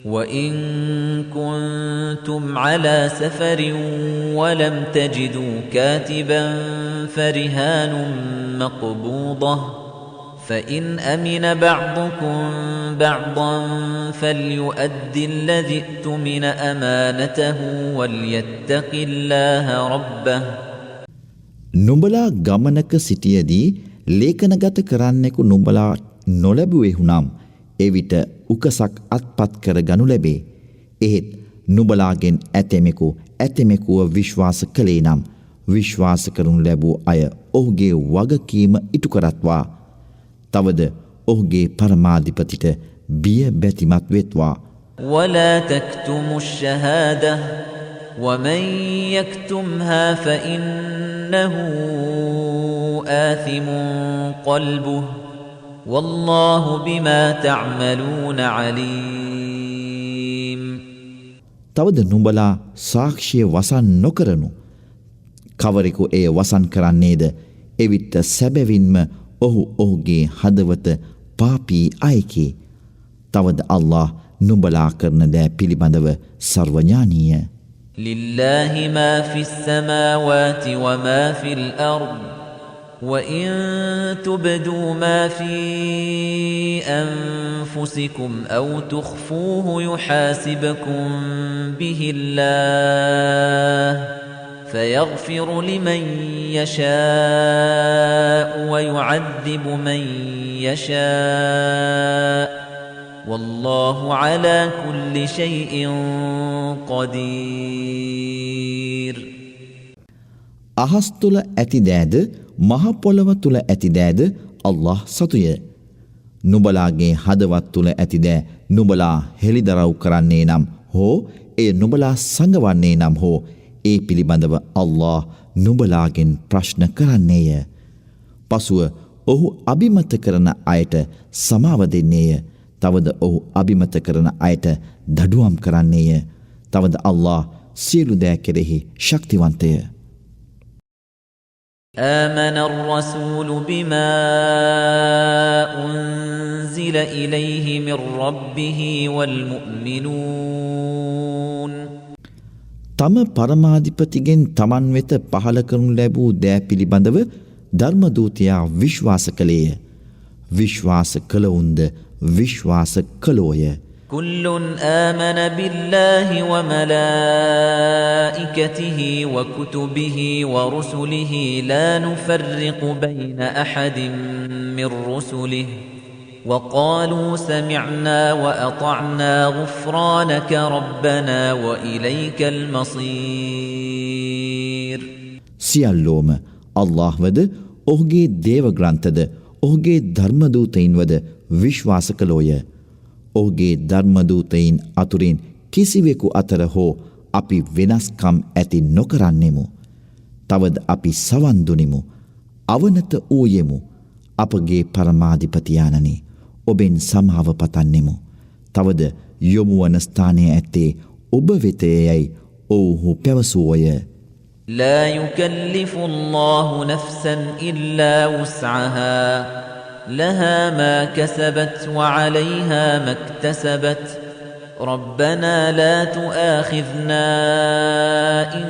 وَإِن كُنتُمْ عَلَى سَفَرٍ وَلَمْ تَجِدُوا كَاتِبًا فَرِهَانٌ مَّقْبُوضَةٌ فَإِنْ أَمِنَ بَعْضُكُم بَعْضًا فَلْيُؤَدِّ الَّذِي ائْتُمِنَ أَمَانَتَهُ وَلْيَتَّقِ اللَّهَ رَبَّهُ. නුඹලා ගමනක සිටියදී ලේඛනගත කරන්නෙකු නුඹලා නොලැබුවෙහුනම් එවිට උකසක් අත්පත් කර ගනු ලැබේ. එහෙත් නුඹලාගෙන් ඇතෙමෙකුව විශ්වාස කළේ නම් විශ්වාස කරනු ලැබූ අය ඔහුගේ වගකීම ඉටු කරත්වා. තවද ඔහුගේ පරමාධිපතිට බිය බැතිමත් වෙත්වා. وَلَا تَكْتُمُوا الشَّهَادَةَ وَمَن يَكْتُمْهَا فَإِنَّهُ آثِمٌ قَلْبُهُ وَاللَّهُ بِمَا تَعْمَلُونَ عَلِيمٌ. තවද නුඹලා සාක්ෂිය වසන් නොකරනු. කවරෙකු එය වසන් කරන්නේද එවිට සැබවින්ම ඔහුගේ හදවත පාපී අයකි. තවද අල්ලාහ් නුඹලා කරන දෑ පිළිබඳව සර්වඥානීය. لله ما في السماوات وما في الأرض وإن تبدوا ما في أنفسكم أو تخفوه يحاسبكم به الله فيغفر لمن يشاء ويعذب من يشاء والله على كل شيء قدير. අහස් තුල ඇති දෑද මහ පොළව තුල ඇති දෑද අල්ලාහ් සතුය. නුඹලාගේ හදවත් තුල ඇති දෑ නුඹලා හෙළිදරව් කරන්නේ නම් හෝ එය නුඹලා සංගවන්නේ නම් හෝ ඒ පිළිබඳව අල්ලාහ් නුඹලාගෙන් ප්‍රශ්න කරන්නේය. පසුව ඔහු අබිමත කරන අයට සමාව දෙන්නේය. තවද ඔහු අබිමත කරන අයට දඩුවම් කරන්නේය. තවද අල්ලාහ් සියලු දෑ කෙරෙහි ශක්තිවන්තය. آمن الرسول بما أنزل إليه من ربه والمؤمنون. තම පරමාධිපතිගෙන් තමන් වෙත පහල කරනු ලැබූ දෑ පිළිබඳව ධර්මදූතයා විශ්වාස කළේය. විශ්වාස කළවුන්ද විශ්වාස කළෝය. كل آمن بالله وملائكته وكتبه ورسله لا نفرق بين أحد من رسله وقالوا سمعنا وأطعنا غفرانك ربنا وإليك المصير. සියල්ලෝම අල්ලාහ් වද ඔහුගේ දේව ග්‍රන්ථද ඔහුගේ ධර්මදූතයින් වද විශ්වාස කළෝය. ඔහුගේ ධර්මදූතයින් අතුරින් කිසිවෙකු අතර හෝ අපි වෙනස්කම් ඇති නොකරන්නෙමු. තවද අපි සවන් දුනිමු. අවනත වූයෙමු. අපගේ පරමාධිපතියාණනි ඔබෙන් සමාව පතන්නෙමු. තවද යොමු වන ස්ථානයේ ඇත්තේ ඔබ වෙතයයි ඔවුහු පැවසුවෝය. لا يكلف الله نفسا إلا وسعها لها ما كسبت وعليها ما اكتسبت ربنا لا تؤاخذنا إن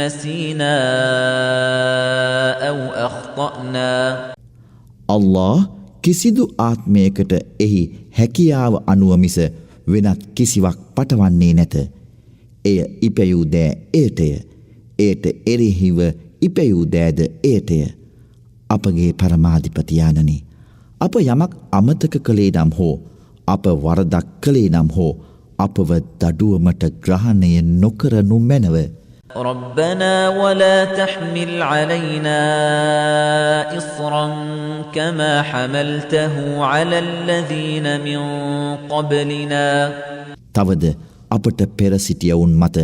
نسينا أو أخطأنا. අල්ලාහ් කිසිදු ආත්මයකට එහි හැකියාව අනුව මිස වෙනත් කිසිවක් පටවන්නේ නැත. එය ඉපැයූ දෑ එයටය. එයට එරෙහිව ඉපැයූ දෑද එයටය. අපගේ පරමාධිපතියාණනි අප යමක් අමතක කළේ නම් හෝ අප වරදක් කළේ නම් හෝ අපව දඩුවමට ග්‍රහණය නොකරනු මැනව. ربنا ولا تحمل علينا إصرا كما حملته على الذين من قبلنا. තවද අපට පෙර සිටියවුන් මත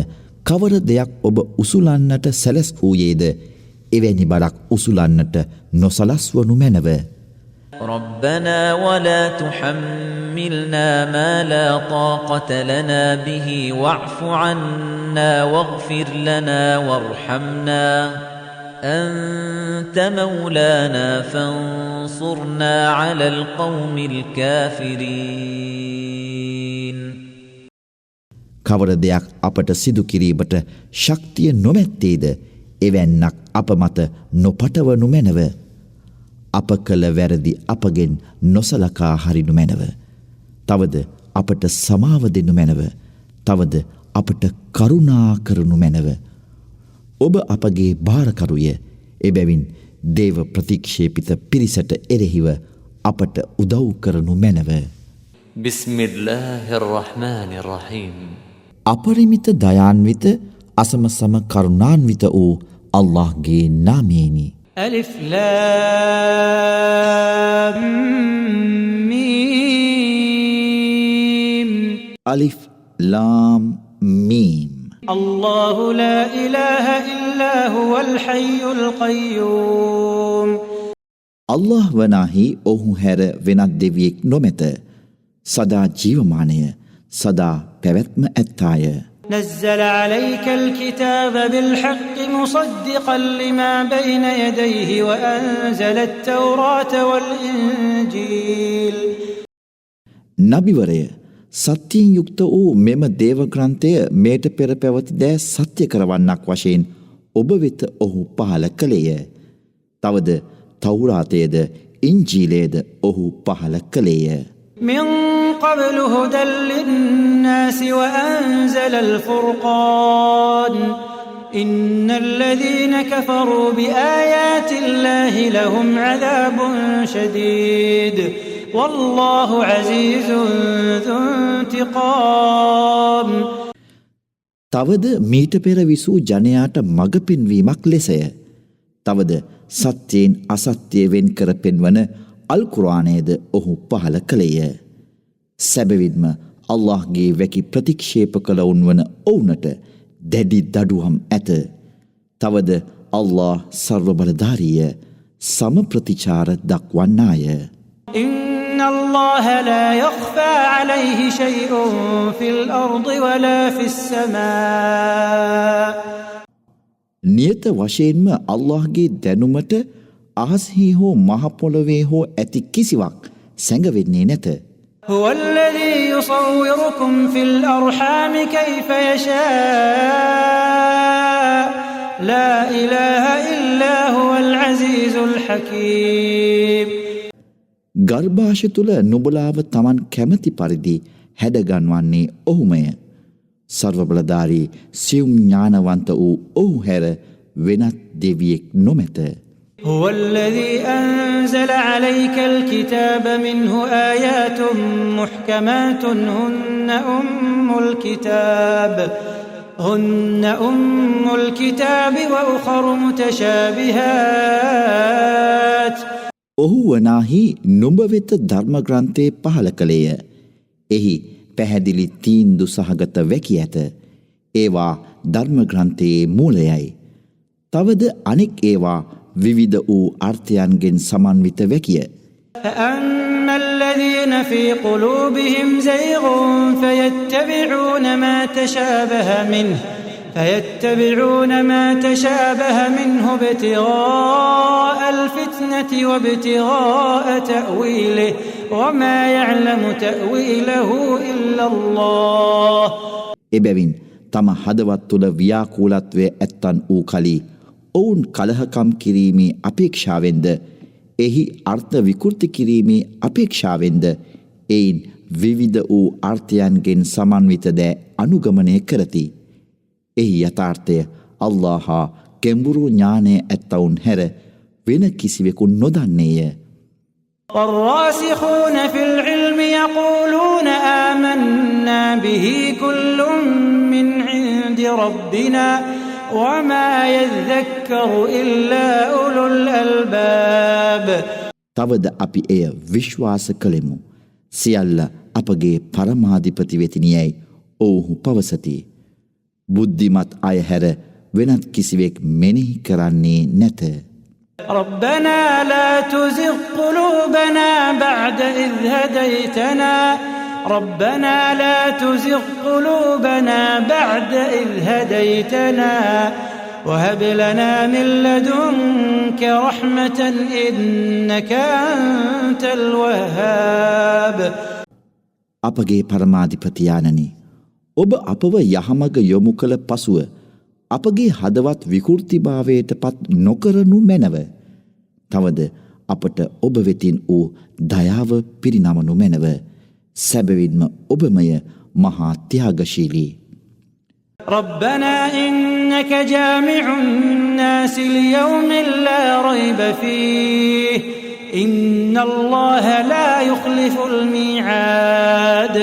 කවර දෙයක් ඔබ උසුලන්නට සැලැස් වූයේද එවැනි බරක් උසුලන්නට නොසලස්වනු මැනව. ربنا ولا تحملنا ما لا طاقة لنا به واعف عنا واغفر لنا وارحمنا أنت مولانا فانصرنا على القوم الكافرين. කවර දෙයක් අපට සිදු කිරීමට ශක්තිය නොමැත්තේද එවැන්නක් අප මත නොපටවනු මැනව. අප කළ වැරදි අපගෙන් නොසලකා හරිනු මැනව. තවද අපට සමාව දෙනු මැනව. තවද අපට කරුණා කරනු මැනව. ඔබ අපගේ භාරකරුය. එබැවින් දේව ප්‍රතික්ෂේපිත පිරිසට එරෙහිව අපට උදව් කරනු මැනව. බිස්මිල්ලාහිර් රහ්මානිර් රහීම්. අපරිමිත දයාන්විත අසමසම කරුණාන්විත වූ අල්ලාහ්ගේ නාමයෙනි. අලිෆ් ලාම් මීම්. අලිෆ් ලාම් මීම්. අල්ලාහු ලා ඉලාහා ඉල්ලා හුවල් හයියුල් කය්යූම්. අල්ලාහ් වනාහි ඔහු හැර වෙනත් දෙවියෙක් නොමැත. සදා ජීවමානය, සදා පැවැත්ම ඇත්තාය. نزل عليك الكتاب بالحق مصدقا لما بين يديه وأنزل التوراة والإنجيل. නබිවරය, සත්‍යයෙන් යුක්ත වූ මෙම දේව ග්‍රන්ථය මේට පෙර පැවති දෑ සත්‍ය කරවන්නක් වශයෙන් ඔබ වෙත ඔහු පහල කළේය. තවද තවුරාතයේද ඉන්ජීලයේද ඔහු පහල කළේය. من قبل هدى للناس وأنزل الفرقان إن الذين كفروا بآيات الله لهم عذاب شديد والله عزيز ذو انتقام. තවද මීට පෙර විසූ ජනයාට මඟ පෙන්වීමක් ලෙසය. තවද සත්‍යයෙන් අසත්‍ය වෙන් කර පෙන්වන අල් කුර්ආනයේද ඔහු පහල කළේය. සැබවින්ම අල්ලාහ්ගේ වැකි ප්‍රතික්ෂේප කළවුන් වන ඔවුනට දැඩි දඩුවම් ඇත. තවද අල්ලාහ් සර්ව බලධාරීය, සම ප්‍රතිචාර දක්වන්නාය. إن الله لا يخفى عليه شيء في الأرض ولا في السماء. නියත වශයෙන්ම අල්ලාහ්ගේ දැනුමට අහස්හි හෝ මහ පොළොවේ හෝ ඇති කිසිවක් සැඟවෙන්නේ නැත. هو الذي يصوركم في الأرحام كيف يشاء لا إله إلا هو العزيز الحكيم. ගර්භාෂ තුල නුඹලාව Taman කැමති පරිදි හැඩගන්වන්නේ ඔහුමය. සර්ව බලධාරී සියුම් ඥානවන්ත වූ ඔහු හැර වෙනත් දෙවියෙක් නොමැත. هو الذي أنزل عليك الكتاب منه آيات محكمات هن أم الكتاب وأخر متشابهات. ඔහු වනාහි නුඹ වෙත ධර්ම ග්‍රන්ථය පහල කළේය. එහි පැහැදිලි තීන්දු සහගත වැකි ඇත. ඒවා ධර්ම ග්‍රන්ථයේ මූලයයි. තවද අනෙක් ඒවා විවිධ වූ අර්ථයන්ගෙන් සමන්විත වැකිය. فأما الذين في قلوبهم زيغ فيتبعون ما تشابه منه ابتغاء الفتنة وابتغاء تأويله وما يعلم تأويله إلا الله. එබැවින් තම හදවත් තුළ ව්‍යාකූලත්වය ඇත්තන් වූ කලී ඔවුන් කලහකම් කිරීමේ අපේක්ෂාවෙන්ද එහි අර්ථ විකෘති කිරීමේ අපේක්ෂාවෙන්ද එයින් විවිධ වූ අර්ථයන්ගෙන් සමන්විත දෑ අනුගමනය කරති. එහි යථාර්ථය අල්ලාහ් හා ගැඹුරු ඥානය ඇත්තවුන් හැර වෙන කිසිවෙකු නොදන්නේය. والراسخون في العلم يقولون آمنا به كل من عند ربنا وما يذكر إلا أولو الألباب. තවද අපි එය විශ්වාස කළෙමු. සියල්ල අපගේ පරමාධිපති වෙතිනියයි ඔවුහු පවසති. බුද්ධිමත් අය හැර වෙනත් කිසිවෙක් මෙනෙහි කරන්නේ නැත. ربنا لا تزغ قلوبنا بعد إذ هديتنا ربنا لا تزغ قلوبنا بعد إذ هديتنا وهب لنا من لدنك رحمة إنك أنت الوهاب. අපගේ පරමාධිපති යානනි, ඔබ අපව යහමග යොමු කළ පසුව අපගේ හදවත් විකෘතිභාවයට පත් නොකරනු මැනව. තවද අපට ඔබ වෙතින් වූ දයාව පිරිනමනු මැනව. සැබවින්ම ඔබමය මහා ත්‍යාගශීලී. ربنا إنك جامع الناس ليوم لا ريب فيه إن الله لا يخلف الميعاد.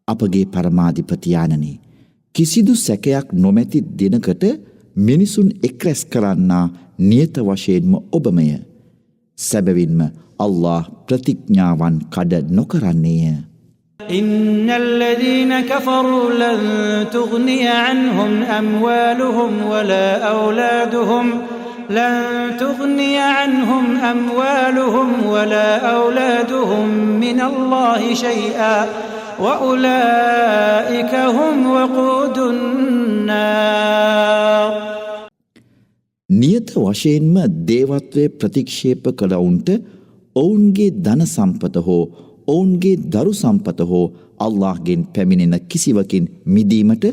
අපගේ පරමාධිපතියාණනි, කිසිදු සැකයක් නොමැති දිනකට මිනිසුන් එක්රැස් කරන්නා නියත වශයෙන්ම ඔබමය. සැබවින්ම අල්ලාහ් ප්‍රතිඥාවන් කඩ නොකරන්නේය. إن الذين كفروا لن تغني عنهم أموالهم ولا أولادهم من الله شيئا وأولئك هم وقود النار. නියත වශයෙන්ම දේවත්වය ප්‍රතික්ෂේප කළවුන්ට ඔවුන්ගේ ධන සම්පත හෝ ඔවුන්ගේ දරු සම්පත හෝ අල්ලාහ්ගෙන් පැමිණෙන කිසිවකින් මිදීමට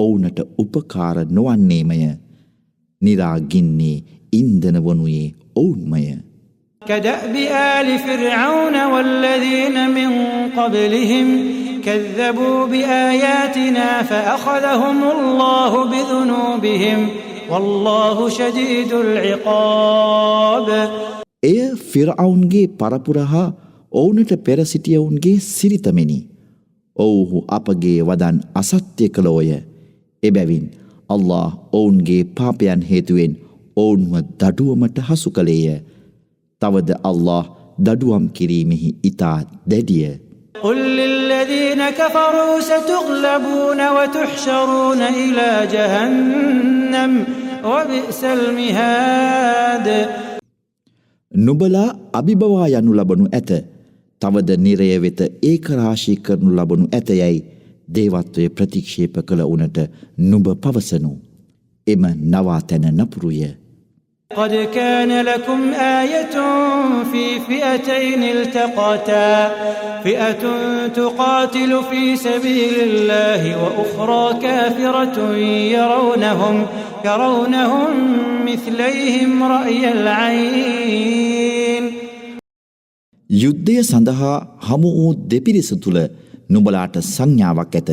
ඔවුනට උපකාර නොවන්නේමය. නිරාගින්නේ ඉන්ධන වනුයේ ඔවුන්මය. كدأب آل فرعون والذين من قبلهم كذبوا بآياتنا فأخذهم الله بذنوبهم والله شديد العقاب. එය ෆිරഔන්ගේ පරපුරහා ඔවුනට පෙර සිටියවුන්ගේ සිරිතමෙනි. ඔවුහු අපගේ වදන් අසත්‍ය කළෝය. එබැවින් අල්ලාහ් ඔවුන්ගේ පාපයන් හේතුවෙන් ඔවුන්ව දඩුවමට හසු කළේය. තවද අල්ලාහ් දඩුවම් කිරීමෙහි ඉතා දැඩිය. قل للذين كفروا ستغلبون وتحشرون إلى جهنم وبئس المهاد. නුබලා අභිබවා යනු ලබනු ඇත. තවද නිරය වෙත ඒකරාශී කරනු ලබනු ඇතයයි දේවත්වය ප්‍රතික්ෂේප කළ උනට නුබ පවසනු. එම නවාතැන නපුරුය. قد كان لكم آية في فئتين التقتا فئة تقاتل في سبيل الله وأخرى كافرة يرونهم مثليهم رأي العين. යුද්ධය සඳහා හමු වූ දෙපිරිස තුළ නුඹලාට සංඥාවක් ඇත.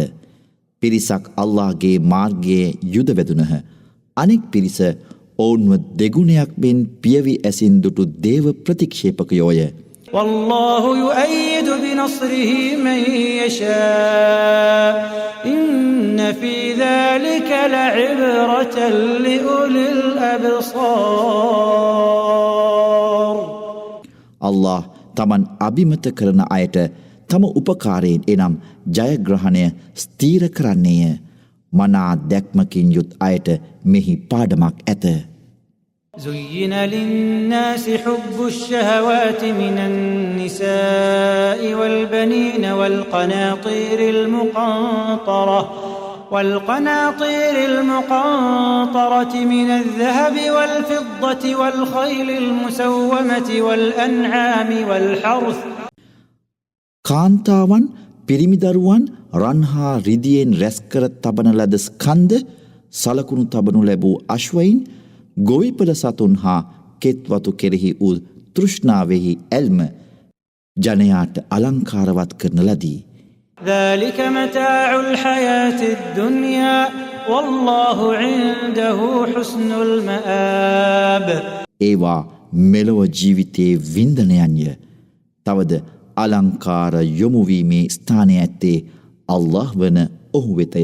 පිරිසක් අල්ලාහ්ගේ මාර්ගයේ යුද වැදුනහ. අනෙක් පිරිස ඔවුන්ව දෙගුණයක් මෙන් පියවි ඇසින් දුටු දේව ප්‍රතික්ෂේපකයෝය. والله يؤيد بنصره من يشاء إن في ذلك لعبرة لأولي الأبصار. අල්ලාහ් තමන් අභිමත කරන අයට තම උපකාරයෙන් එනම් ජයග්‍රහණය ස්ථීර කරන්නේය. මනා දැක්මකින් යුත් අයට මෙහි පාඩමක් ඇත. زين للناس حب الشهوات من النساء والبنين والقناطير المقنطرة من الذهب والفضة والخيل المسومة والأنعام والحرث. කාන්තාවන් පිරිමිදරුවන් රන්හා රිදියෙන් රැස්කර තබන ලද ස්කන්ධ සලකුණු තබනු ලැබූ අශ්වයින් ගොවිපළ සතුන් හා කෙත්වතු කෙරෙහි වූ තෘෂ්ණාවෙහි ඇල්ම ජනයාට අලංකාරවත් කරන ලදී. ذلك متاع الحياة الدنيا والله عنده حسن المآب. ඒවා මෙලොව ජීවිතයේ වින්දනයන්ය. තවද අලංකාර යොමුවීමේ ස්ථානය ඇත්තේ අල්ලාහ් වන ඔහු වෙතය.